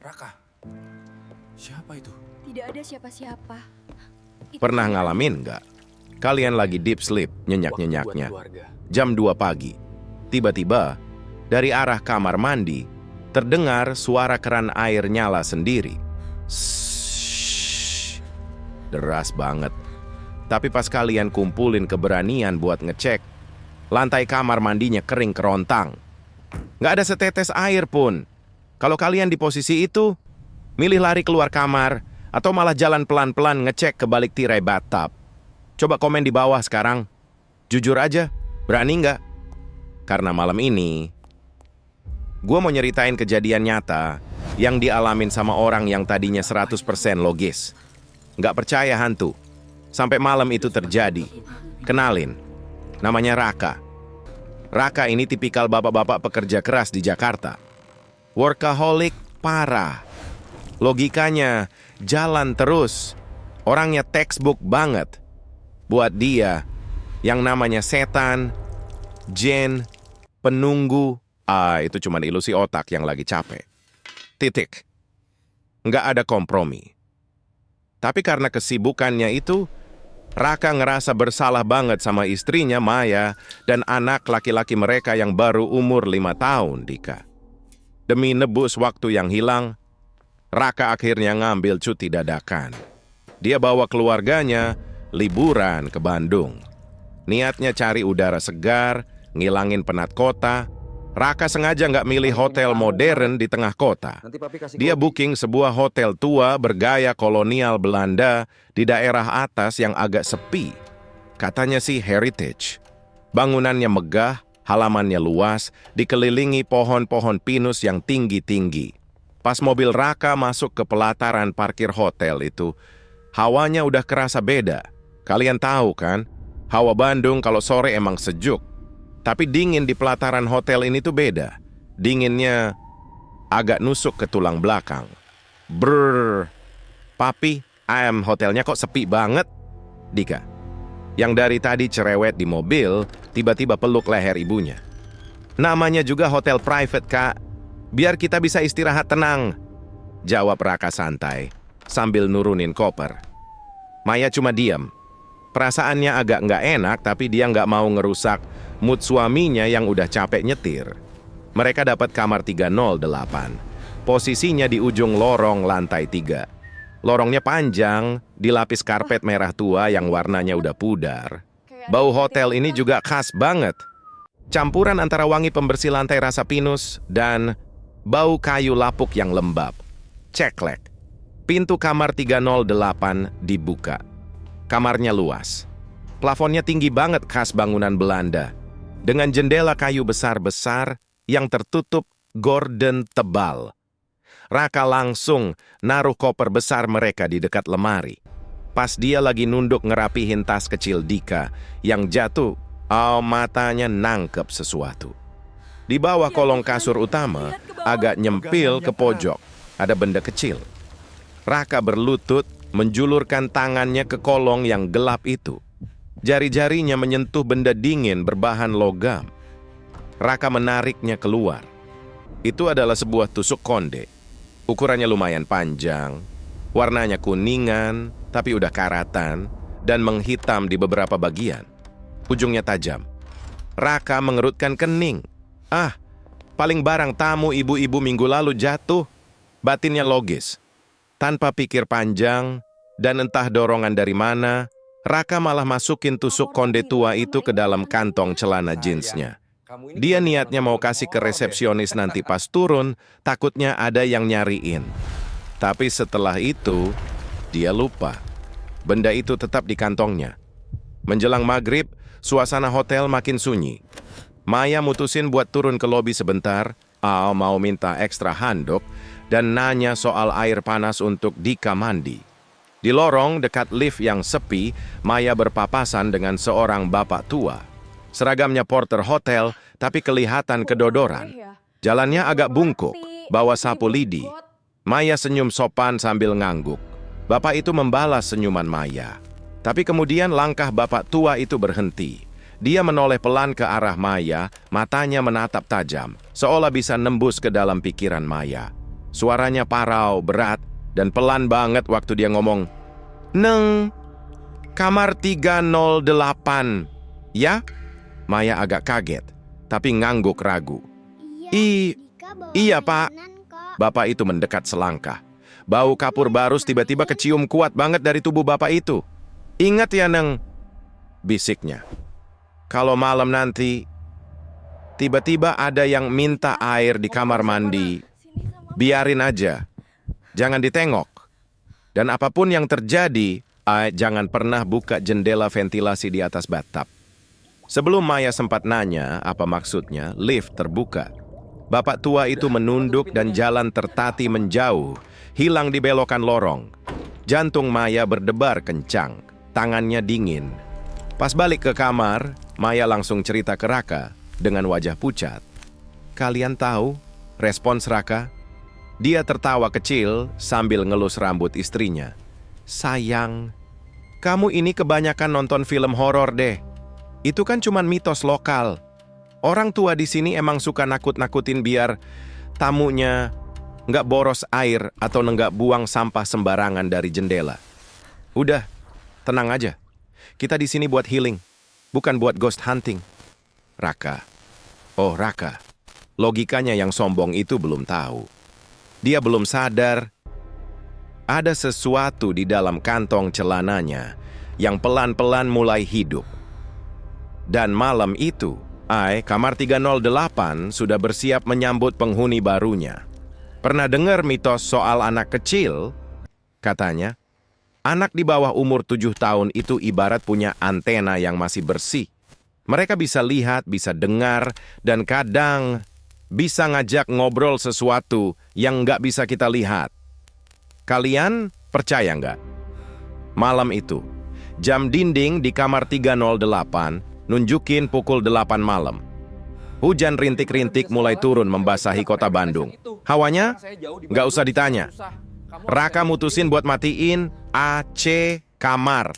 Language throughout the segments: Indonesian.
Raka, siapa itu? Tidak ada siapa-siapa. Pernah ngalamin nggak? Kalian lagi deep sleep, nyenyak-nyenyaknya. Jam 2 pagi. Tiba-tiba, dari arah kamar mandi, terdengar suara keran air nyala sendiri. Shhh. Deras banget. Tapi pas kalian kumpulin keberanian buat ngecek, lantai kamar mandinya kering kerontang. Nggak ada setetes air pun. Kalau kalian di posisi itu, milih lari keluar kamar, atau malah jalan pelan-pelan ngecek ke balik tirai bathtub. Coba komen di bawah sekarang. Jujur aja, berani nggak? Karena malam ini, gue mau nyeritain kejadian nyata yang dialamin sama orang yang tadinya 100% logis. Nggak percaya hantu. Sampai malam itu terjadi. Kenalin, namanya Raka. Raka ini tipikal bapak-bapak pekerja keras di Jakarta. Workaholic parah. Logikanya jalan terus. Orangnya textbook banget. Buat dia, yang namanya setan, jin, penunggu, itu cuma ilusi otak yang lagi capek. Titik. Nggak ada kompromi. Tapi karena kesibukannya itu, Raka ngerasa bersalah banget sama istrinya Maya dan anak laki-laki mereka yang baru umur 5 tahun, Dika. Demi nebus waktu yang hilang, Raka akhirnya ngambil cuti dadakan. Dia bawa keluarganya liburan ke Bandung. Niatnya cari udara segar, ngilangin penat kota. Raka sengaja nggak milih hotel modern di tengah kota. Dia booking sebuah hotel tua bergaya kolonial Belanda di daerah atas yang agak sepi. Katanya sih heritage. Bangunannya megah, halamannya luas, dikelilingi pohon-pohon pinus yang tinggi-tinggi. Pas mobil Raka masuk ke pelataran parkir hotel itu, hawanya udah kerasa beda. Kalian tahu kan, hawa Bandung kalau sore emang sejuk. Tapi dingin di pelataran hotel ini tuh beda. Dinginnya agak nusuk ke tulang belakang. Brrr. Papi, hotelnya kok sepi banget? Dika, yang dari tadi cerewet di mobil, tiba-tiba peluk leher ibunya. Namanya juga hotel private, Kak. Biar kita bisa istirahat tenang. Jawab Raka santai, sambil nurunin koper. Maya cuma diam. Perasaannya agak nggak enak, tapi dia nggak mau ngerusak mood suaminya yang udah capek nyetir. Mereka dapat kamar 308. Posisinya di ujung lorong lantai 3. Lorongnya panjang, dilapis karpet merah tua yang warnanya udah pudar. Bau hotel ini juga khas banget. Campuran antara wangi pembersih lantai rasa pinus dan bau kayu lapuk yang lembab. Ceklek. Pintu kamar 308 dibuka. Kamarnya luas. Plafonnya tinggi banget khas bangunan Belanda. Dengan jendela kayu besar-besar yang tertutup gorden tebal. Raka langsung naruh koper besar mereka di dekat lemari. Pas dia lagi nunduk ngerapihin tas kecil Dika yang jatuh, matanya nangkep sesuatu. Di bawah kolong kasur utama, agak nyempil ke pojok, ada benda kecil. Raka berlutut, menjulurkan tangannya ke kolong yang gelap itu. Jari-jarinya menyentuh benda dingin berbahan logam. Raka menariknya keluar. Itu adalah sebuah tusuk konde. Ukurannya lumayan panjang, warnanya kuningan, tapi udah karatan, dan menghitam di beberapa bagian. Ujungnya tajam. Raka mengerutkan kening. Paling barang tamu ibu-ibu minggu lalu jatuh. Batinnya logis. Tanpa pikir panjang, dan entah dorongan dari mana, Raka malah masukin tusuk konde tua itu ke dalam kantong celana jeansnya. Dia niatnya mau kasih ke resepsionis nanti pas turun, takutnya ada yang nyariin. Tapi setelah itu, dia lupa. Benda itu tetap di kantongnya. Menjelang maghrib, suasana hotel makin sunyi. Maya mutusin buat turun ke lobi sebentar, mau minta ekstra handuk, dan nanya soal air panas untuk Dika mandi. Di lorong dekat lift yang sepi, Maya berpapasan dengan seorang bapak tua. Seragamnya porter hotel, tapi kelihatan kedodoran. Jalannya agak bungkuk, bawa sapu lidi. Maya senyum sopan sambil ngangguk. Bapak itu membalas senyuman Maya. Tapi kemudian langkah bapak tua itu berhenti. Dia menoleh pelan ke arah Maya, matanya menatap tajam, seolah bisa nembus ke dalam pikiran Maya. Suaranya parau, berat, dan pelan banget waktu dia ngomong, "Neng, kamar 308, ya?" Maya agak kaget, tapi ngangguk ragu. Iya, Pak." Bapak itu mendekat selangkah. Bau kapur barus tiba-tiba kecium kuat banget dari tubuh bapak itu. "Ingat ya, Neng," bisiknya. "Kalau malam nanti, tiba-tiba ada yang minta air di kamar mandi, biarin aja. Jangan ditengok. Dan apapun yang terjadi, jangan pernah buka jendela ventilasi di atas bathtub." Sebelum Maya sempat nanya apa maksudnya, lift terbuka. Bapak tua itu menunduk dan jalan tertati menjauh, hilang di belokan lorong. Jantung Maya berdebar kencang, tangannya dingin. Pas balik ke kamar, Maya langsung cerita ke Raka dengan wajah pucat. "Kalian tahu?" respons Raka. Dia tertawa kecil sambil ngelus rambut istrinya. "Sayang, kamu ini kebanyakan nonton film horor deh. Itu kan cuman mitos lokal. Orang tua di sini emang suka nakut-nakutin biar tamunya nggak boros air atau nggak buang sampah sembarangan dari jendela. Udah, tenang aja. Kita di sini buat healing, bukan buat ghost hunting." Raka. Oh, Raka. Logikanya yang sombong itu belum tahu. Dia belum sadar ada sesuatu di dalam kantong celananya yang pelan-pelan mulai hidup. Dan malam itu, kamar 308 sudah bersiap menyambut penghuni barunya. Pernah dengar mitos soal anak kecil? Katanya, anak di bawah umur 7 tahun itu ibarat punya antena yang masih bersih. Mereka bisa lihat, bisa dengar, dan kadang bisa ngajak ngobrol sesuatu yang nggak bisa kita lihat. Kalian percaya nggak? Malam itu, jam dinding di kamar 308 nunjukin pukul 8 malam. Hujan rintik-rintik mulai turun membasahi kota Bandung. Hawanya nggak usah ditanya. Raka mutusin buat matiin AC kamar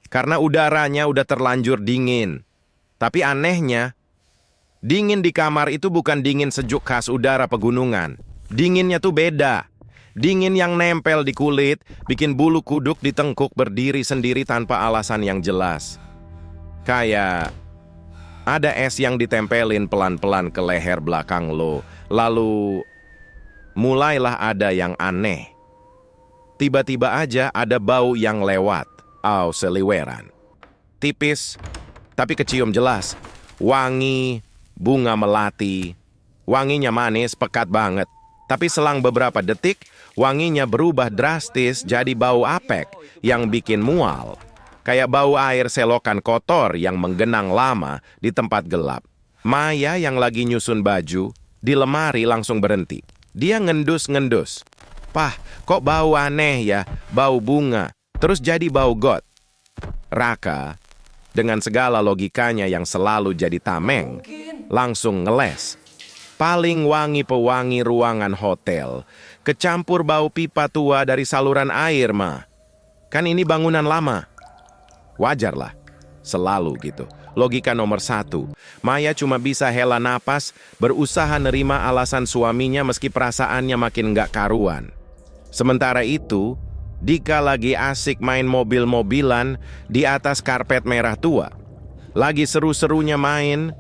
karena udaranya udah terlanjur dingin. Tapi anehnya, dingin di kamar itu bukan dingin sejuk khas udara pegunungan. Dinginnya tuh beda. Dingin yang nempel di kulit, bikin bulu kuduk di tengkuk berdiri sendiri tanpa alasan yang jelas. Kayak ada es yang ditempelin pelan-pelan ke leher belakang lo. Lalu mulailah ada yang aneh. Tiba-tiba aja ada bau yang lewat. Seliweran. Tipis, tapi kecium jelas. Wangi bunga melati. Wanginya manis, pekat banget. Tapi selang beberapa detik, wanginya berubah drastis jadi bau apek yang bikin mual. Kayak bau air selokan kotor yang menggenang lama di tempat gelap. Maya yang lagi nyusun baju di lemari langsung berhenti. Dia ngendus-ngendus. "Pah, kok bau aneh ya? Bau bunga. Terus jadi bau got." Raka, dengan segala logikanya yang selalu jadi tameng, langsung ngeles. Paling wangi pewangi ruangan hotel, kecampur bau pipa tua dari saluran air mah. Kan ini bangunan lama. Wajarlah, selalu gitu. Logika nomor 1, Maya cuma bisa hela napas, berusaha nerima alasan suaminya meski perasaannya makin nggak karuan. Sementara itu, Dika lagi asik main mobil-mobilan di atas karpet merah tua. Lagi seru-serunya main,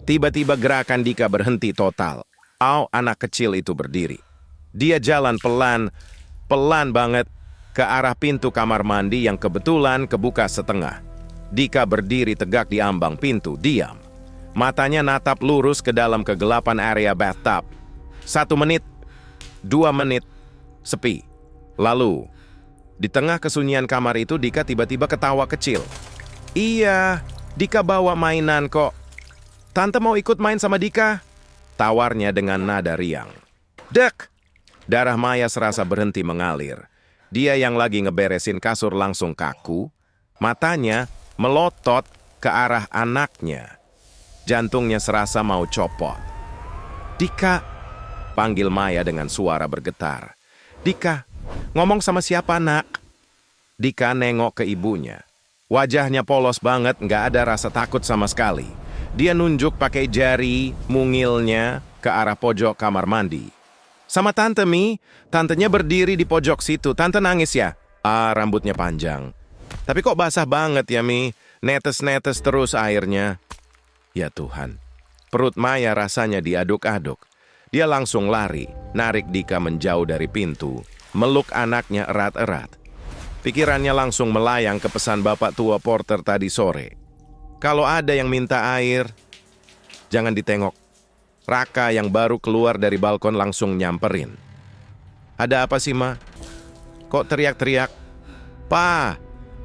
tiba-tiba gerakan Dika berhenti total. Anak kecil itu berdiri. Dia jalan pelan banget ke arah pintu kamar mandi yang kebetulan kebuka setengah. Dika berdiri tegak di ambang pintu, diam. Matanya natap lurus ke dalam kegelapan area bathtub. 1 menit, 2 menit, sepi. Lalu, di tengah kesunyian kamar itu Dika tiba-tiba ketawa kecil. "Iya, Dika bawa mainan kok. Tante mau ikut main sama Dika?" tawarnya dengan nada riang. Dek! Darah Maya serasa berhenti mengalir. Dia yang lagi ngeberesin kasur langsung kaku. Matanya melotot ke arah anaknya. Jantungnya serasa mau copot. "Dika!" panggil Maya dengan suara bergetar. "Dika, ngomong sama siapa, nak?" Dika nengok ke ibunya. Wajahnya polos banget, nggak ada rasa takut sama sekali. Dia nunjuk pakai jari mungilnya ke arah pojok kamar mandi. Sama Tante Mi, tantenya berdiri di pojok situ. Tante nangis ya? Ah, rambutnya panjang. Tapi kok basah banget ya Mi? Netes-netes terus airnya. Ya Tuhan, perut Maya rasanya diaduk-aduk. Dia langsung lari, narik Dika menjauh dari pintu, meluk anaknya erat-erat. Pikirannya langsung melayang ke pesan bapak tua porter tadi sore. Kalau ada yang minta air, jangan ditengok. Raka yang baru keluar dari balkon langsung nyamperin. Ada apa sih, Ma? Kok teriak-teriak? Pa,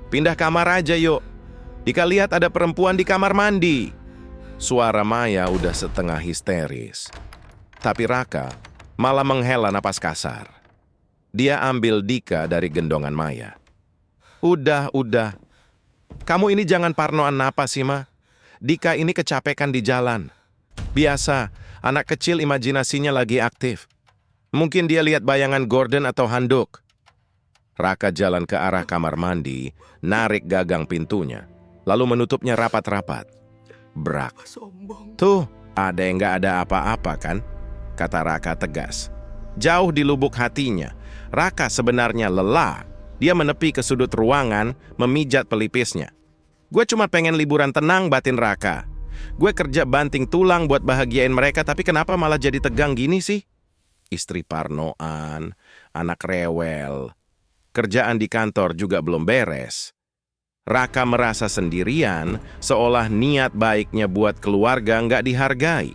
pindah kamar aja yuk. Dika lihat ada perempuan di kamar mandi. Suara Maya udah setengah histeris. Tapi Raka malah menghela napas kasar. Dia ambil Dika dari gendongan Maya. Udah. Kamu ini jangan parnoan napas sih, Ma. Dika ini kecapekan di jalan. Biasa, anak kecil imajinasinya lagi aktif. Mungkin dia lihat bayangan Gordon atau handuk. Raka jalan ke arah kamar mandi, narik gagang pintunya, lalu menutupnya rapat-rapat. Brak. Tuh, ada yang gak ada apa-apa kan? Kata Raka tegas. Jauh di lubuk hatinya, Raka sebenarnya lelah. Dia menepi ke sudut ruangan, memijat pelipisnya. Gue cuma pengen liburan tenang, batin Raka. Gue kerja banting tulang buat bahagiain mereka, tapi kenapa malah jadi tegang gini sih? Istri parnoan, anak rewel, kerjaan di kantor juga belum beres. Raka merasa sendirian, seolah niat baiknya buat keluarga nggak dihargai.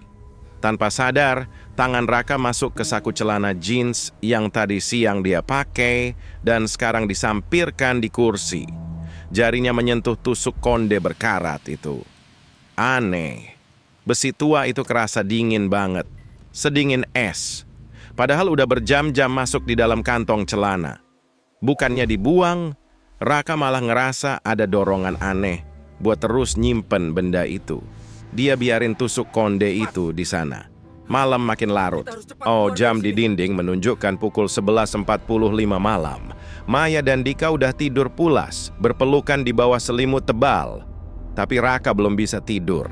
Tanpa sadar, tangan Raka masuk ke saku celana jeans yang tadi siang dia pakai dan sekarang disampirkan di kursi. Jarinya menyentuh tusuk konde berkarat itu. Aneh, besi tua itu kerasa dingin banget, sedingin es. Padahal udah berjam-jam masuk di dalam kantong celana. Bukannya dibuang, Raka malah ngerasa ada dorongan aneh buat terus nyimpen benda itu. Dia biarin tusuk konde itu di sana. Malam makin larut. Oh, jam di dinding menunjukkan pukul 11.45 malam. Maya dan Dika udah tidur pulas, berpelukan di bawah selimut tebal. Tapi Raka belum bisa tidur.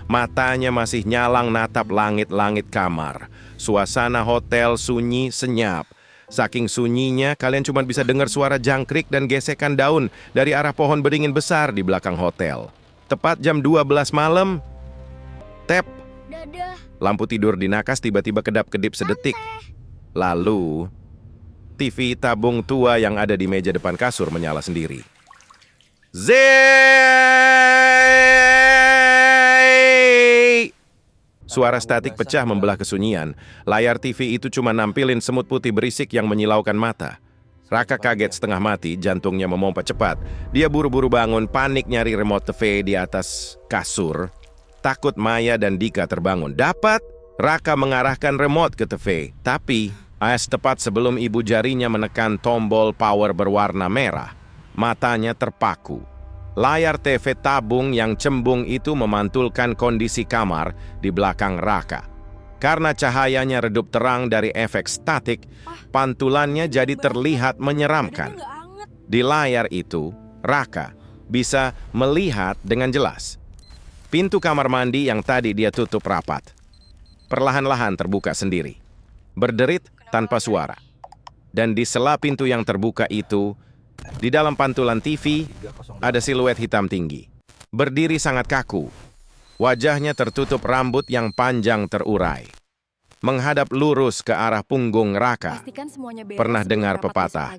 Matanya masih nyalang natap langit-langit kamar. Suasana hotel sunyi senyap. Saking sunyinya, kalian cuma bisa dengar suara jangkrik dan gesekan daun dari arah pohon beringin besar di belakang hotel. Tepat jam 12 malam, tep. Dadah. Lampu tidur di nakas tiba-tiba kedap-kedip sedetik. Lalu, TV tabung tua yang ada di meja depan kasur menyala sendiri. Zey! Suara statik pecah membelah kesunyian. Layar TV itu cuma nampilin semut putih berisik yang menyilaukan mata. Raka kaget setengah mati, jantungnya memompa cepat. Dia buru-buru bangun, panik nyari remote TV di atas kasur. Takut Maya dan Dika terbangun. Dapat, Raka mengarahkan remote ke TV. Tapi, tepat sebelum ibu jarinya menekan tombol power berwarna merah, matanya terpaku. Layar TV tabung yang cembung itu memantulkan kondisi kamar di belakang Raka. Karena cahayanya redup terang dari efek statik, pantulannya jadi terlihat menyeramkan. Di layar itu, Raka bisa melihat dengan jelas pintu kamar mandi yang tadi dia tutup rapat. Perlahan-lahan terbuka sendiri. Berderit tanpa suara. Dan di sela pintu yang terbuka itu, di dalam pantulan TV, ada siluet hitam tinggi. Berdiri sangat kaku. Wajahnya tertutup rambut yang panjang terurai. Menghadap lurus ke arah punggung Raka. Pernah dengar pepatah,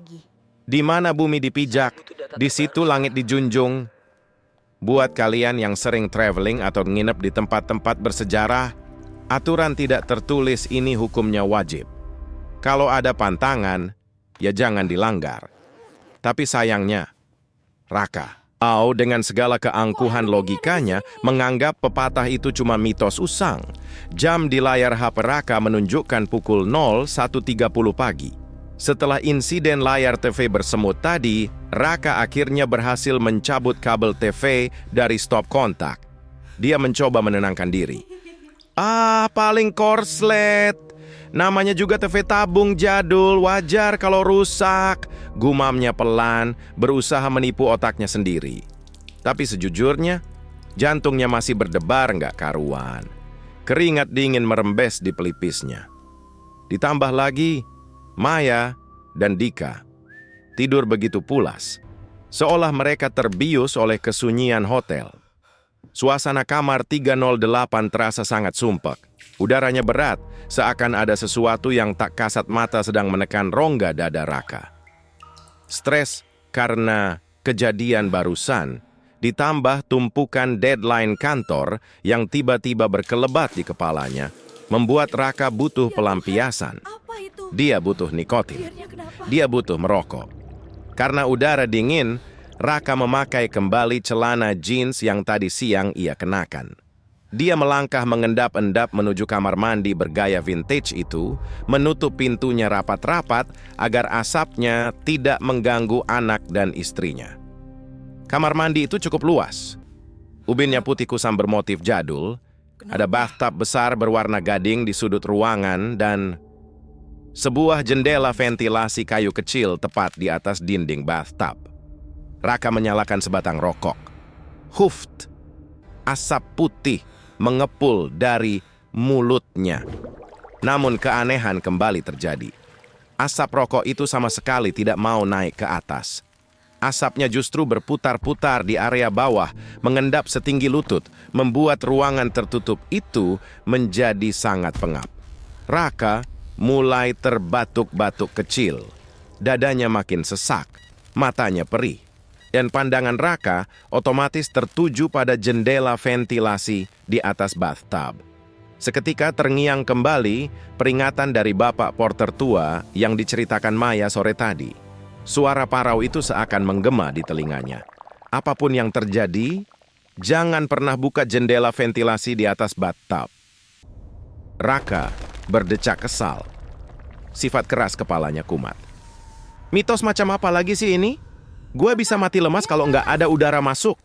di mana bumi dipijak, di situ langit dijunjung. Buat kalian yang sering traveling atau nginep di tempat-tempat bersejarah, aturan tidak tertulis ini hukumnya wajib. Kalau ada pantangan, ya jangan dilanggar. Tapi sayangnya, Raka, dengan segala keangkuhan logikanya, menganggap pepatah itu cuma mitos usang. Jam di layar HP Raka menunjukkan pukul 01.30 pagi. Setelah insiden layar TV bersemut tadi, Raka akhirnya berhasil mencabut kabel TV dari stop kontak. Dia mencoba menenangkan diri. Paling korslet. Namanya juga TV tabung jadul, wajar kalau rusak. Gumamnya pelan, berusaha menipu otaknya sendiri. Tapi sejujurnya, jantungnya masih berdebar nggak karuan. Keringat dingin merembes di pelipisnya. Di Ditambah lagi, Maya dan Dika tidur begitu pulas, seolah mereka terbius oleh kesunyian hotel. Suasana kamar 308 terasa sangat sumpek. Udaranya berat, seakan ada sesuatu yang tak kasat mata sedang menekan rongga dada Raka. Stres karena kejadian barusan, ditambah tumpukan deadline kantor yang tiba-tiba berkelebat di kepalanya, membuat Raka butuh pelampiasan. Apa itu? Dia butuh nikotin. Akhirnya kenapa? Dia butuh merokok. Karena udara dingin, Raka memakai kembali celana jeans yang tadi siang ia kenakan. Dia melangkah mengendap-endap menuju kamar mandi bergaya vintage itu, menutup pintunya rapat-rapat agar asapnya tidak mengganggu anak dan istrinya. Kamar mandi itu cukup luas. Ubinnya putih kusam bermotif jadul, ada bathtub besar berwarna gading di sudut ruangan, dan sebuah jendela ventilasi kayu kecil tepat di atas dinding bathtub. Raka menyalakan sebatang rokok. Huft, asap putih mengepul dari mulutnya. Namun keanehan kembali terjadi. Asap rokok itu sama sekali tidak mau naik ke atas. Asapnya justru berputar-putar di area bawah, mengendap setinggi lutut, membuat ruangan tertutup itu menjadi sangat pengap. Raka mulai terbatuk-batuk kecil. Dadanya makin sesak, matanya perih. Dan pandangan Raka otomatis tertuju pada jendela ventilasi di atas bathtub. Seketika terngiang kembali peringatan dari bapak porter tua yang diceritakan Maya sore tadi. Suara parau itu seakan menggema di telinganya. Apapun yang terjadi, jangan pernah buka jendela ventilasi di atas bathtub. Raka berdecak kesal. Sifat keras kepalanya kumat. Mitos macam apa lagi sih ini? Gue bisa mati lemas kalau nggak ada udara masuk.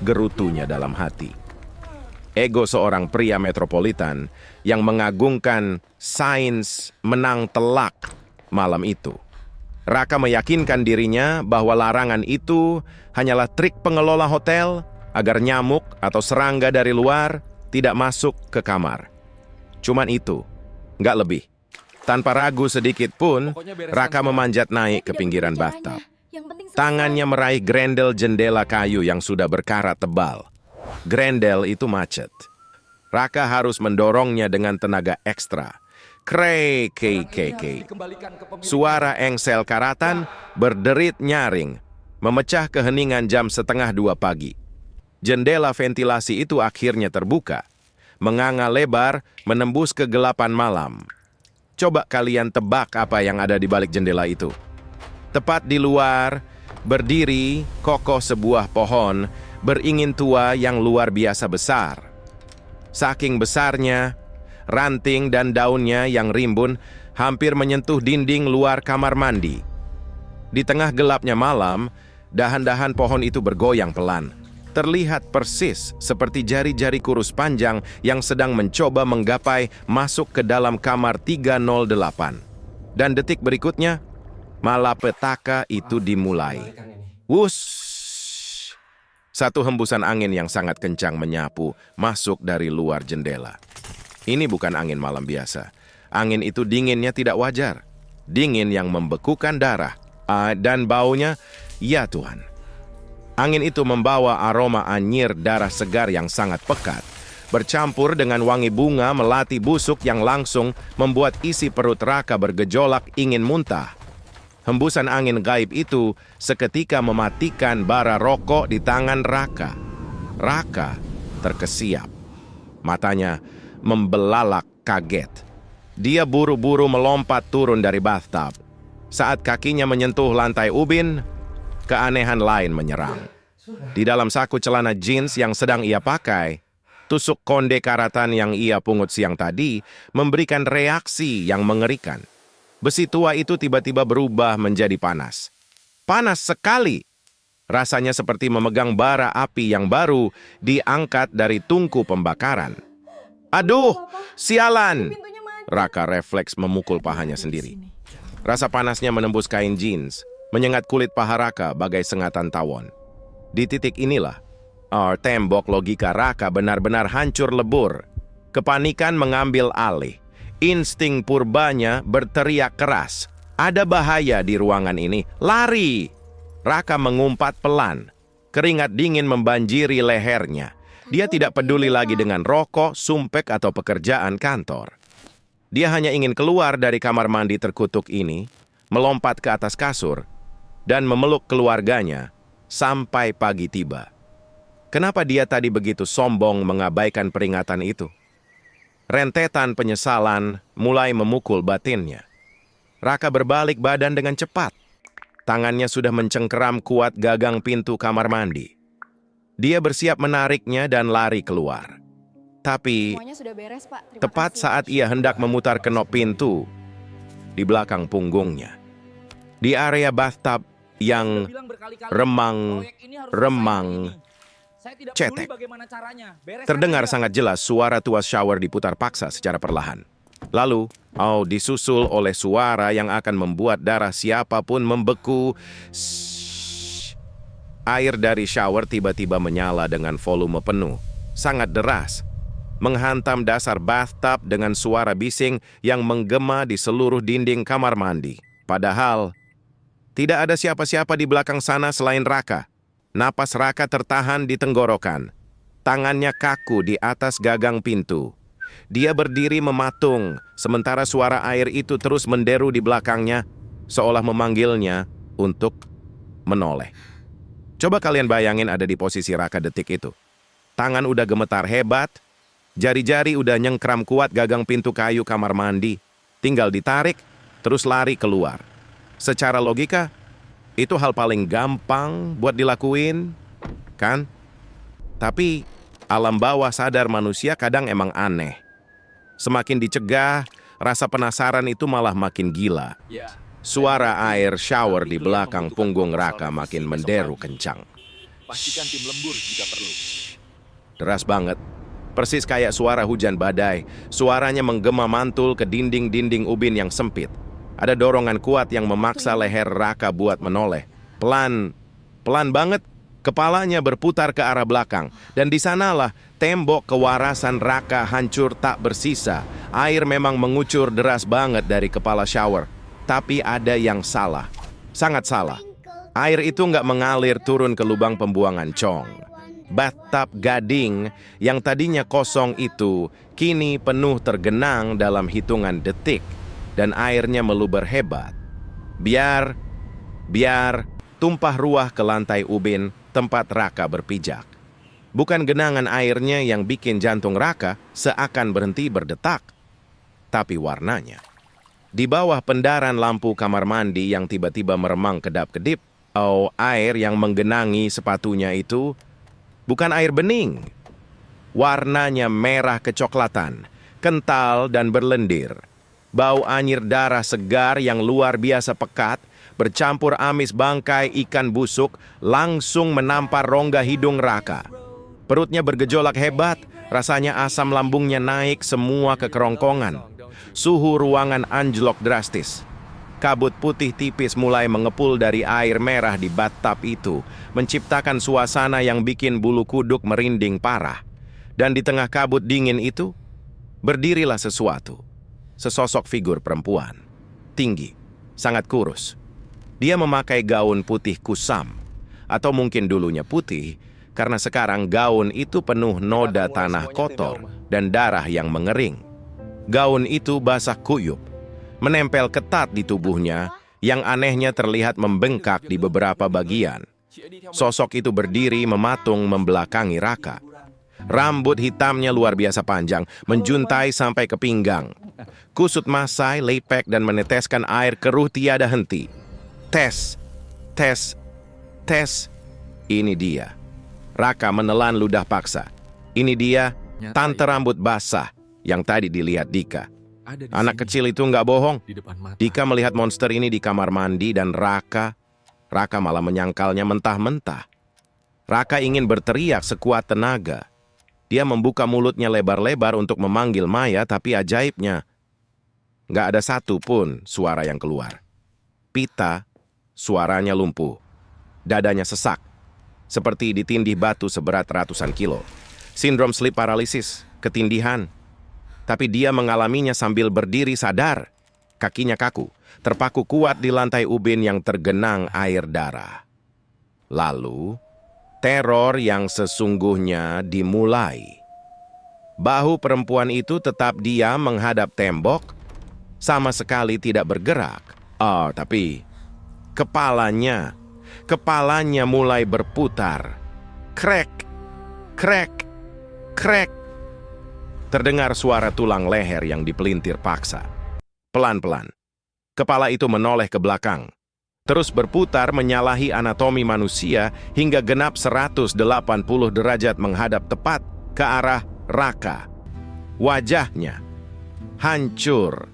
Gerutunya dalam hati. Ego seorang pria metropolitan yang mengagungkan sains menang telak malam itu. Raka meyakinkan dirinya bahwa larangan itu hanyalah trik pengelola hotel agar nyamuk atau serangga dari luar tidak masuk ke kamar. Cuman itu, nggak lebih. Tanpa ragu sedikit pun, Raka memanjat naik ke pinggiran bathtub. Tangannya meraih grendel jendela kayu yang sudah berkarat tebal. Grendel itu macet. Raka harus mendorongnya dengan tenaga ekstra. Krek. Suara engsel karatan berderit nyaring, memecah keheningan jam 1:30 pagi. Jendela ventilasi itu akhirnya terbuka, menganga lebar menembus kegelapan malam. Coba kalian tebak apa yang ada di balik jendela itu. Tepat di luar, berdiri kokoh sebuah pohon beringin tua yang luar biasa besar. Saking besarnya, ranting dan daunnya yang rimbun hampir menyentuh dinding luar kamar mandi. Di tengah gelapnya malam, dahan-dahan pohon itu bergoyang pelan. Terlihat persis seperti jari-jari kurus panjang yang sedang mencoba menggapai masuk ke dalam kamar 308. Dan detik berikutnya, malapetaka itu dimulai. Wush! Satu hembusan angin yang sangat kencang menyapu masuk dari luar jendela. Ini bukan angin malam biasa. Angin itu dinginnya tidak wajar. Dingin yang membekukan darah. Dan baunya, ya Tuhan. Angin itu membawa aroma anyir darah segar yang sangat pekat, bercampur dengan wangi bunga melati busuk yang langsung membuat isi perut Raka bergejolak ingin muntah. Hembusan angin gaib itu seketika mematikan bara rokok di tangan Raka. Raka terkesiap. Matanya membelalak kaget. Dia buru-buru melompat turun dari bathtub. Saat kakinya menyentuh lantai ubin, keanehan lain menyerang. Di dalam saku celana jeans yang sedang ia pakai, tusuk konde karatan yang ia pungut siang tadi memberikan reaksi yang mengerikan. Besi tua itu tiba-tiba berubah menjadi panas. Panas sekali. Rasanya seperti memegang bara api yang baru diangkat dari tungku pembakaran. Aduh, sialan! Raka refleks memukul pahanya sendiri. Rasa panasnya menembus kain jeans, menyengat kulit paha Raka bagai sengatan tawon. Di titik inilah, tembok logika Raka benar-benar hancur lebur. Kepanikan mengambil alih. Insting purbanya berteriak keras. Ada bahaya di ruangan ini. Lari! Raka mengumpat pelan. Keringat dingin membanjiri lehernya. Dia tidak peduli lagi dengan rokok, sumpek, atau pekerjaan kantor. Dia hanya ingin keluar dari kamar mandi terkutuk ini, melompat ke atas kasur, dan memeluk keluarganya sampai pagi tiba. Kenapa dia tadi begitu sombong mengabaikan peringatan itu? Rentetan penyesalan mulai memukul batinnya. Raka berbalik badan dengan cepat. Tangannya sudah mencengkeram kuat gagang pintu kamar mandi. Dia bersiap menariknya dan lari keluar. Tapi, Semuanya sudah beres, Pak. Terima tepat kasih. saat ia hendak memutar kenop pintu, di belakang punggungnya, di area bathtub yang remang, cetek. Terdengar sangat jelas suara tuas shower diputar paksa secara perlahan. Lalu, disusul oleh suara yang akan membuat darah siapapun membeku. Air dari shower tiba-tiba menyala dengan volume penuh, sangat deras, menghantam dasar bathtub dengan suara bising yang menggema di seluruh dinding kamar mandi. Padahal, tidak ada siapa-siapa di belakang sana selain Raka. Napas Raka tertahan di tenggorokan. Tangannya kaku di atas gagang pintu. Dia berdiri mematung, sementara suara air itu terus menderu di belakangnya, seolah memanggilnya untuk menoleh. Coba kalian bayangin ada di posisi Raka detik itu. Tangan udah gemetar hebat, jari-jari udah nyengkram kuat gagang pintu kayu kamar mandi. Tinggal ditarik, terus lari keluar. Secara logika, itu hal paling gampang buat dilakuin, kan? Tapi, alam bawah sadar manusia kadang emang aneh. Semakin dicegah, rasa penasaran itu malah makin gila. Suara air shower di belakang punggung Raka makin menderu kencang. Pastikan tim lembur jika perlu. Deras banget. Persis kayak suara hujan badai. Suaranya menggema mantul ke dinding-dinding ubin yang sempit. Ada dorongan kuat yang memaksa leher Raka buat menoleh. Pelan banget. Kepalanya berputar ke arah belakang. Dan di sanalah tembok kewarasan Raka hancur tak bersisa. Air memang mengucur deras banget dari kepala shower. Tapi ada yang salah. Sangat salah. Air itu nggak mengalir turun ke lubang pembuangan Chong. Bathtub gading yang tadinya kosong itu kini penuh tergenang dalam hitungan detik. Dan airnya meluber hebat. Biar tumpah ruah ke lantai ubin tempat Raka berpijak. Bukan genangan airnya yang bikin jantung Raka seakan berhenti berdetak, tapi warnanya. Di bawah pendaran lampu kamar mandi yang tiba-tiba meremang kedap-kedip, air yang menggenangi sepatunya itu bukan air bening. Warnanya merah kecoklatan, kental dan berlendir. Bau anyir darah segar yang luar biasa pekat, bercampur amis bangkai ikan busuk, langsung menampar rongga hidung Raka. Perutnya bergejolak hebat, rasanya asam lambungnya naik semua ke kerongkongan. Suhu ruangan anjlok drastis. Kabut putih tipis mulai mengepul dari air merah di bathtub itu, menciptakan suasana yang bikin bulu kuduk merinding parah. Dan di tengah kabut dingin itu, berdirilah sesuatu. Sesosok figur perempuan. Tinggi, sangat kurus. Dia memakai gaun putih kusam. Atau mungkin dulunya putih, karena sekarang gaun itu penuh noda tanah kotor dan darah yang mengering. Gaun itu basah kuyup, menempel ketat di tubuhnya, yang anehnya terlihat membengkak di beberapa bagian. Sosok itu berdiri mematung membelakangi Raka. Rambut hitamnya luar biasa panjang, menjuntai sampai ke pinggang. Kusut masai, lepek, dan meneteskan air keruh tiada henti. Tes. Ini dia. Raka menelan ludah paksa. Ini dia, tante rambut basah yang tadi dilihat Dika. Anak kecil itu nggak bohong. Dika melihat monster ini di kamar mandi dan Raka malah menyangkalnya mentah-mentah. Raka ingin berteriak sekuat tenaga. Dia membuka mulutnya lebar-lebar untuk memanggil Maya, tapi ajaibnya, nggak ada satu pun suara yang keluar. Pita, suaranya lumpuh. Dadanya sesak, seperti ditindih batu seberat ratusan kilo. Sindrom sleep paralysis, ketindihan. Tapi dia mengalaminya sambil berdiri sadar. Kakinya kaku, terpaku kuat di lantai ubin yang tergenang air darah. Lalu, teror yang sesungguhnya dimulai. Bahu perempuan itu tetap diam menghadap tembok, sama sekali tidak bergerak. Oh, tapi kepalanya mulai berputar. Krek, krek, krek. Terdengar suara tulang leher yang dipelintir paksa. Pelan-pelan, kepala itu menoleh ke belakang. Terus berputar menyalahi anatomi manusia hingga genap 180 derajat menghadap tepat ke arah Raka. Wajahnya hancur.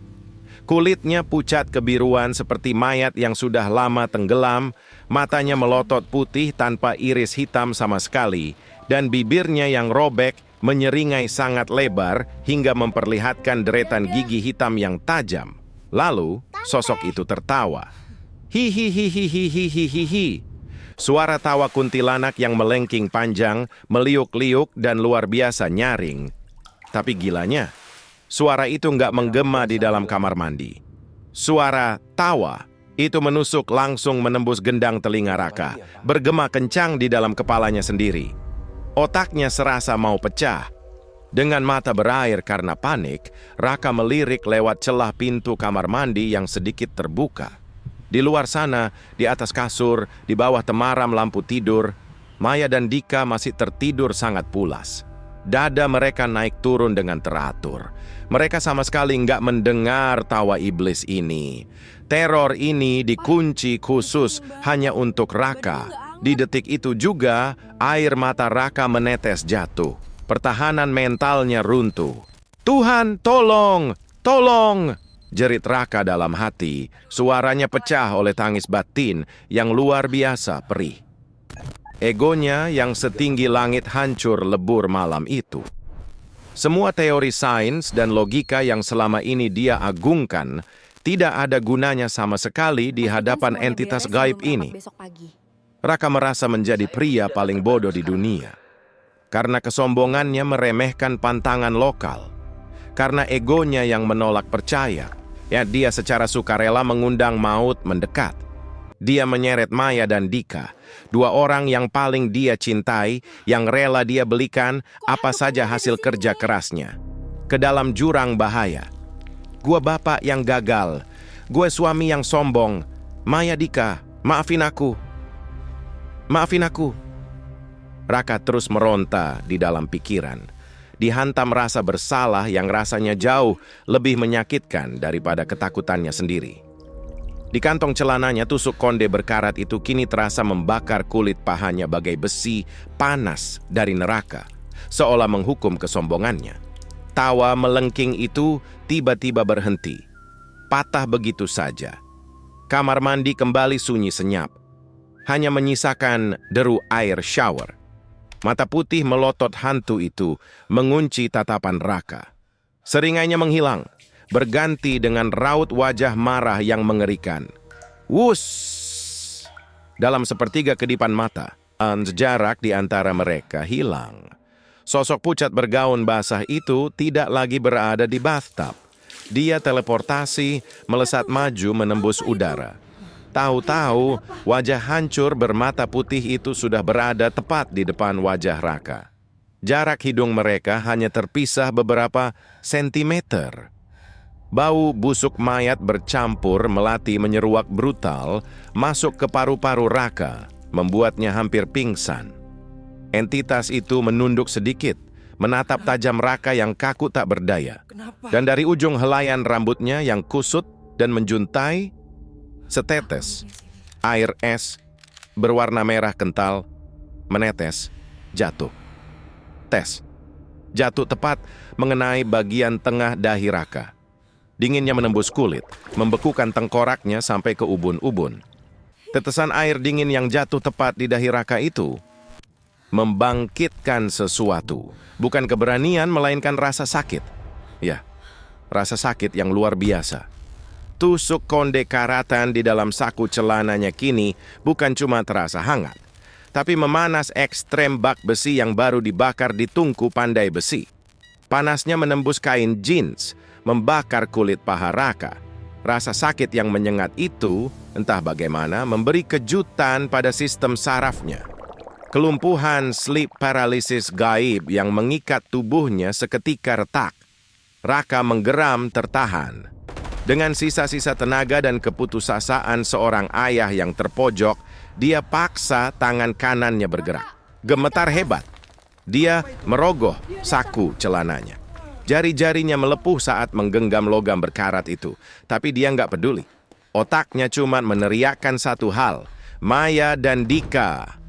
Kulitnya pucat kebiruan seperti mayat yang sudah lama tenggelam, matanya melotot putih tanpa iris hitam sama sekali, dan bibirnya yang robek menyeringai sangat lebar hingga memperlihatkan deretan gigi hitam yang tajam. Lalu, sosok itu tertawa. Hihihihihihihihi. Suara tawa kuntilanak yang melengking panjang, meliuk-liuk dan luar biasa nyaring. Tapi gilanya, suara itu nggak menggema di dalam kamar mandi. Suara tawa itu menusuk langsung menembus gendang telinga Raka, bergema kencang di dalam kepalanya sendiri. Otaknya serasa mau pecah. Dengan mata berair karena panik, Raka melirik lewat celah pintu kamar mandi yang sedikit terbuka. Di luar sana, di atas kasur, di bawah temaram lampu tidur, Maya dan Dika masih tertidur sangat pulas. Dada mereka naik turun dengan teratur. Mereka sama sekali nggak mendengar tawa iblis ini. Teror ini dikunci khusus hanya untuk Raka. Di detik itu juga, air mata Raka menetes jatuh. Pertahanan mentalnya runtuh. Tuhan, tolong! Tolong! Jerit Raka dalam hati, suaranya pecah oleh tangis batin yang luar biasa perih. Egonya yang setinggi langit hancur lebur malam itu. Semua teori sains dan logika yang selama ini dia agungkan tidak ada gunanya sama sekali di hadapan entitas gaib ini. Raka merasa menjadi pria paling bodoh di dunia. Karena kesombongannya meremehkan pantangan lokal. Karena egonya yang menolak percaya, dia secara sukarela mengundang maut mendekat. Dia menyeret Maya dan Dika, dua orang yang paling dia cintai, yang rela dia belikan apa saja hasil kerja kerasnya, ke dalam jurang bahaya. Gua bapak yang gagal, gue suami yang sombong. Maya, Dika, maafin aku. Maafin aku. Raka terus meronta di dalam pikiran. Dihantam rasa bersalah yang rasanya jauh lebih menyakitkan daripada ketakutannya sendiri. Di kantong celananya tusuk konde berkarat itu kini terasa membakar kulit pahanya bagai besi panas dari neraka, seolah menghukum kesombongannya. Tawa melengking itu tiba-tiba berhenti, patah begitu saja. Kamar mandi kembali sunyi senyap, hanya menyisakan deru air shower. Mata putih melotot hantu itu mengunci tatapan Raka. Seringainya menghilang, berganti dengan raut wajah marah yang mengerikan. Wus! Dalam sepertiga kedipan mata, jarak di antara mereka hilang. Sosok pucat bergaun basah itu tidak lagi berada di bathtub. Dia teleportasi, melesat maju menembus udara. Tahu-tahu, wajah hancur bermata putih itu sudah berada tepat di depan wajah Raka. Jarak hidung mereka hanya terpisah beberapa sentimeter. Bau busuk mayat bercampur melati menyeruak brutal masuk ke paru-paru Raka, membuatnya hampir pingsan. Entitas itu menunduk sedikit, menatap tajam Raka yang kaku tak berdaya. Dan dari ujung helaian rambutnya yang kusut dan menjuntai, setetes air es berwarna merah kental menetes, jatuh. Tes. Jatuh tepat mengenai bagian tengah dahi Raka. Dinginnya menembus kulit, membekukan tengkoraknya sampai ke ubun-ubun. Tetesan air dingin yang jatuh tepat di dahi Raka itu membangkitkan sesuatu. Bukan keberanian, melainkan rasa sakit. Ya, rasa sakit yang luar biasa. Tusuk konde karatan di dalam saku celananya kini bukan cuma terasa hangat, tapi memanas ekstrem bak besi yang baru dibakar di tungku pandai besi. Panasnya menembus kain jeans, membakar kulit paha Raka. Rasa sakit yang menyengat itu, entah bagaimana, memberi kejutan pada sistem sarafnya. Kelumpuhan sleep paralysis gaib yang mengikat tubuhnya seketika retak. Raka menggeram tertahan. Dengan sisa-sisa tenaga dan keputusasaan seorang ayah yang terpojok, dia paksa tangan kanannya bergerak. Gemetar hebat. Dia merogoh saku celananya. Jari-jarinya melepuh saat menggenggam logam berkarat itu. Tapi dia nggak peduli. Otaknya cuma meneriakkan satu hal. Maya dan Dika.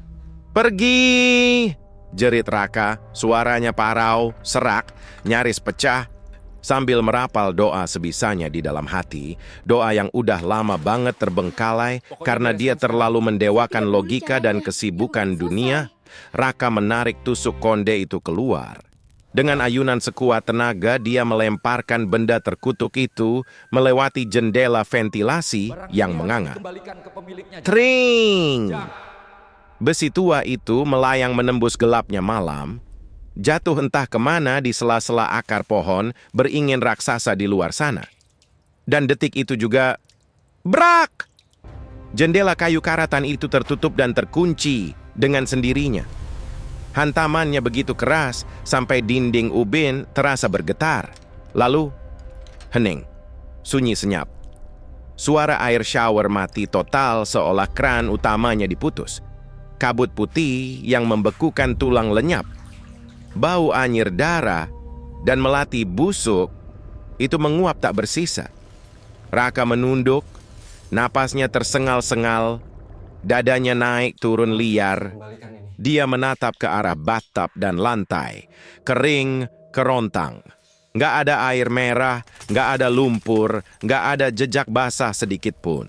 "Pergi!" jerit Raka. Suaranya parau, serak, nyaris pecah. Sambil merapal doa sebisanya di dalam hati, doa yang udah lama banget terbengkalai karena dia terlalu mendewakan logika dan kesibukan dunia, Raka menarik tusuk konde itu keluar. Dengan ayunan sekuat tenaga, dia melemparkan benda terkutuk itu melewati jendela ventilasi yang menganga. Tring! Besi tua itu melayang menembus gelapnya malam, jatuh entah kemana di sela-sela akar pohon beringin raksasa di luar sana. Dan detik itu juga, brak! Jendela kayu karatan itu tertutup dan terkunci dengan sendirinya. Hantamannya begitu keras sampai dinding ubin terasa bergetar. Lalu, hening, sunyi senyap. Suara air shower mati total seolah kran utamanya diputus. Kabut putih yang membekukan tulang lenyap. Bau anyir darah dan melati busuk itu menguap tak bersisa. Raka menunduk, napasnya tersengal-sengal, dadanya naik turun liar. Dia menatap ke arah bathtub dan lantai, kering, kerontang. Nggak ada air merah, nggak ada lumpur, nggak ada jejak basah sedikit pun.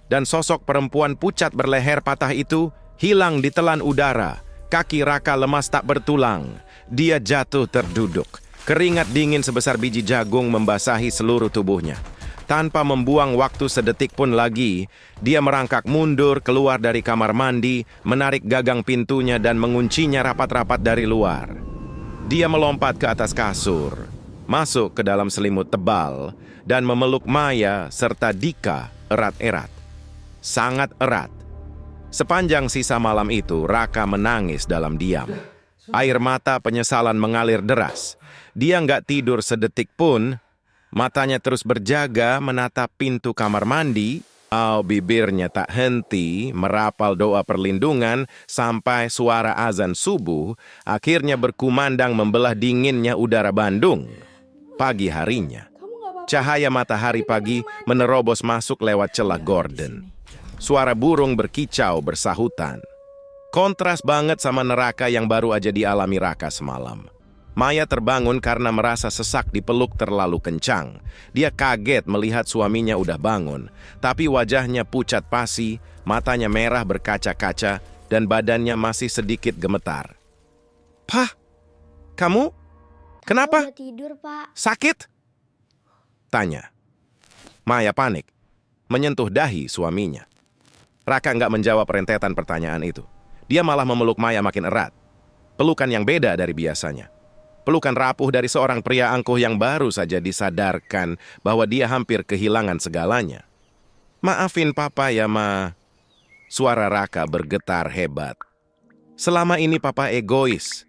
Dan sosok perempuan pucat berleher patah itu hilang di telan udara. Kaki Raka lemas tak bertulang. Dia jatuh terduduk. Keringat dingin sebesar biji jagung membasahi seluruh tubuhnya. Tanpa membuang waktu sedetik pun lagi, dia merangkak mundur keluar dari kamar mandi, menarik gagang pintunya dan menguncinya rapat-rapat dari luar. Dia melompat ke atas kasur, masuk ke dalam selimut tebal, dan memeluk Maya serta Dika erat-erat. Sangat erat. Sepanjang sisa malam itu, Raka menangis dalam diam. Air mata penyesalan mengalir deras. Dia nggak tidur sedetik pun. Matanya terus berjaga menatap pintu kamar mandi. Bibirnya tak henti merapal doa perlindungan sampai suara azan subuh akhirnya berkumandang membelah dinginnya udara Bandung. Pagi harinya, cahaya matahari pagi menerobos masuk lewat celah gorden. Suara burung berkicau bersahutan. Kontras banget sama neraka yang baru aja dialami Raka semalam. Maya terbangun karena merasa sesak dipeluk terlalu kencang. Dia kaget melihat suaminya udah bangun, tapi wajahnya pucat pasi, matanya merah berkaca-kaca, dan badannya masih sedikit gemetar. "Pah, kamu? Kenapa? Udah tidur, Pak. Sakit?" tanya. Maya panik, menyentuh dahi suaminya. Raka nggak menjawab rentetan pertanyaan itu. Dia malah memeluk Maya makin erat. Pelukan yang beda dari biasanya. Pelukan rapuh dari seorang pria angkuh yang baru saja disadarkan bahwa dia hampir kehilangan segalanya. "Maafin Papa ya, Ma." Suara Raka bergetar hebat. "Selama ini Papa egois.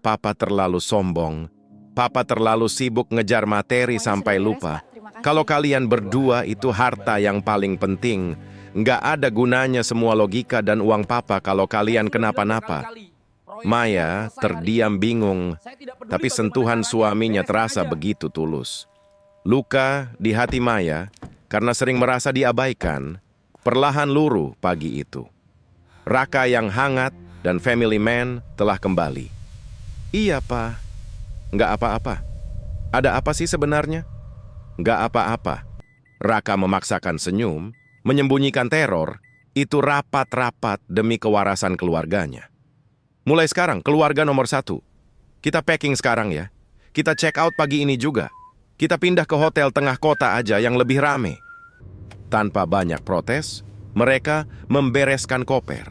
Papa terlalu sombong. Papa terlalu sibuk ngejar materi sampai lupa. Kalau kalian berdua itu harta yang paling penting. Nggak ada gunanya semua logika dan uang Papa kalau kalian kenapa-napa." Maya terdiam bingung, tapi sentuhan suaminya terasa begitu tulus. Luka di hati Maya, karena sering merasa diabaikan, perlahan luruh pagi itu. Raka yang hangat dan family man telah kembali. "Iya, Pa. Nggak apa-apa. Ada apa sih sebenarnya?" "Nggak apa-apa." Raka memaksakan senyum, menyembunyikan teror, itu rapat-rapat demi kewarasan keluarganya. "Mulai sekarang, keluarga nomor 1. Kita packing sekarang ya. Kita check out pagi ini juga. Kita pindah ke hotel tengah kota aja yang lebih rame." Tanpa banyak protes, mereka membereskan koper.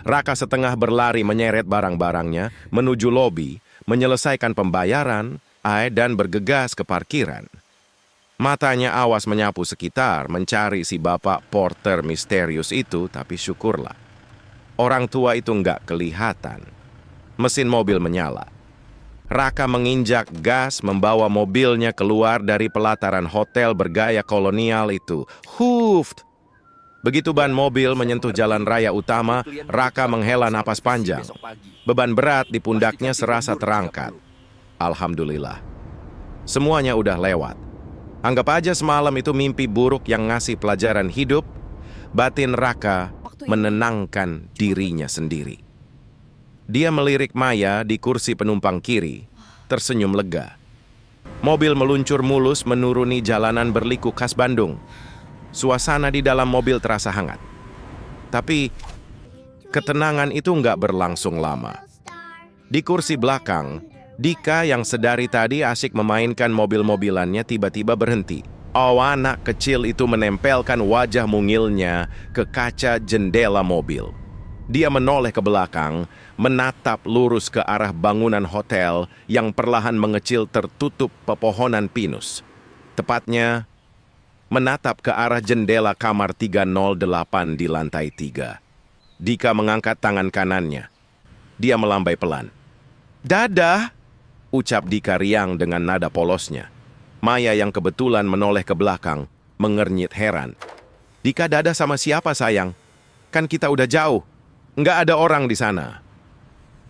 Raka setengah berlari menyeret barang-barangnya menuju lobi, menyelesaikan pembayaran, dan bergegas ke parkiran. Matanya awas menyapu sekitar, mencari si bapak porter misterius itu, tapi syukurlah. Orang tua itu nggak kelihatan. Mesin mobil menyala. Raka menginjak gas membawa mobilnya keluar dari pelataran hotel bergaya kolonial itu. Huft! Begitu ban mobil menyentuh jalan raya utama, Raka menghela napas panjang. Beban berat di pundaknya serasa terangkat. Alhamdulillah. Semuanya udah lewat. Anggap aja semalam itu mimpi buruk yang ngasih pelajaran hidup. Batin Raka menenangkan dirinya sendiri. Dia melirik Maya di kursi penumpang kiri, tersenyum lega. Mobil meluncur mulus menuruni jalanan berliku khas Bandung. Suasana di dalam mobil terasa hangat. Tapi ketenangan itu nggak berlangsung lama. Di kursi belakang, Dika yang sedari tadi asik memainkan mobil-mobilannya tiba-tiba berhenti. Anak kecil itu menempelkan wajah mungilnya ke kaca jendela mobil. Dia menoleh ke belakang, menatap lurus ke arah bangunan hotel yang perlahan mengecil tertutup pepohonan pinus. Tepatnya, menatap ke arah jendela kamar 308 di lantai 3. Dika mengangkat tangan kanannya. Dia melambai pelan. "Dadah!" ucap Dika riang dengan nada polosnya. Maya yang kebetulan menoleh ke belakang, mengernyit heran. "Dika dadah sama siapa sayang? Kan kita udah jauh. Nggak ada orang di sana."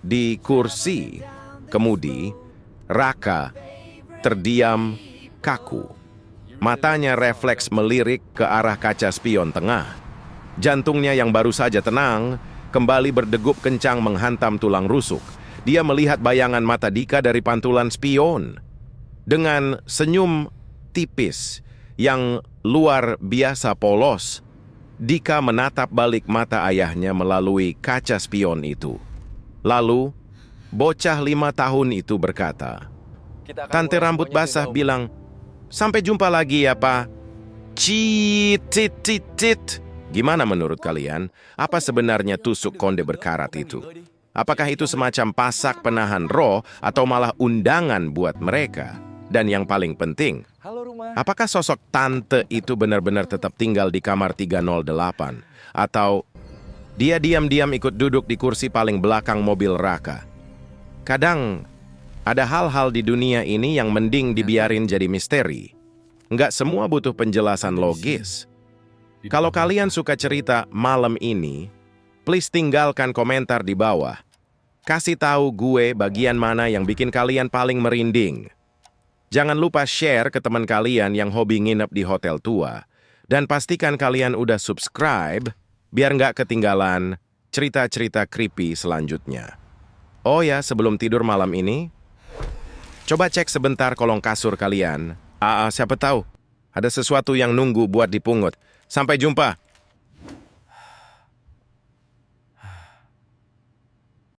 Di kursi kemudi, Raka terdiam kaku. Matanya refleks melirik ke arah kaca spion tengah. Jantungnya yang baru saja tenang, kembali berdegup kencang menghantam tulang rusuk. Dia melihat bayangan mata Dika dari pantulan spion. Dengan senyum tipis yang luar biasa polos, Dika menatap balik mata ayahnya melalui kaca spion itu. Lalu, bocah 5 tahun itu berkata, "Tante rambut basah bilang, 'Sampai jumpa lagi ya, Pak.' Cit, cit, cit, cit." Gimana menurut kalian? Apa sebenarnya tusuk konde berkarat itu? Apakah itu semacam pasak penahan roh atau malah undangan buat mereka? Dan yang paling penting, apakah sosok tante itu benar-benar tetap tinggal di kamar 308? Atau dia diam-diam ikut duduk di kursi paling belakang mobil Raka? Kadang ada hal-hal di dunia ini yang mending dibiarin jadi misteri. Nggak semua butuh penjelasan logis. Kalau kalian suka cerita malam ini, please tinggalkan komentar di bawah. Kasih tahu gue bagian mana yang bikin kalian paling merinding. Jangan lupa share ke teman kalian yang hobi nginep di hotel tua. Dan pastikan kalian udah subscribe, biar nggak ketinggalan cerita-cerita creepy selanjutnya. Oh ya, sebelum tidur malam ini, coba cek sebentar kolong kasur kalian. Siapa tahu, ada sesuatu yang nunggu buat dipungut. Sampai jumpa.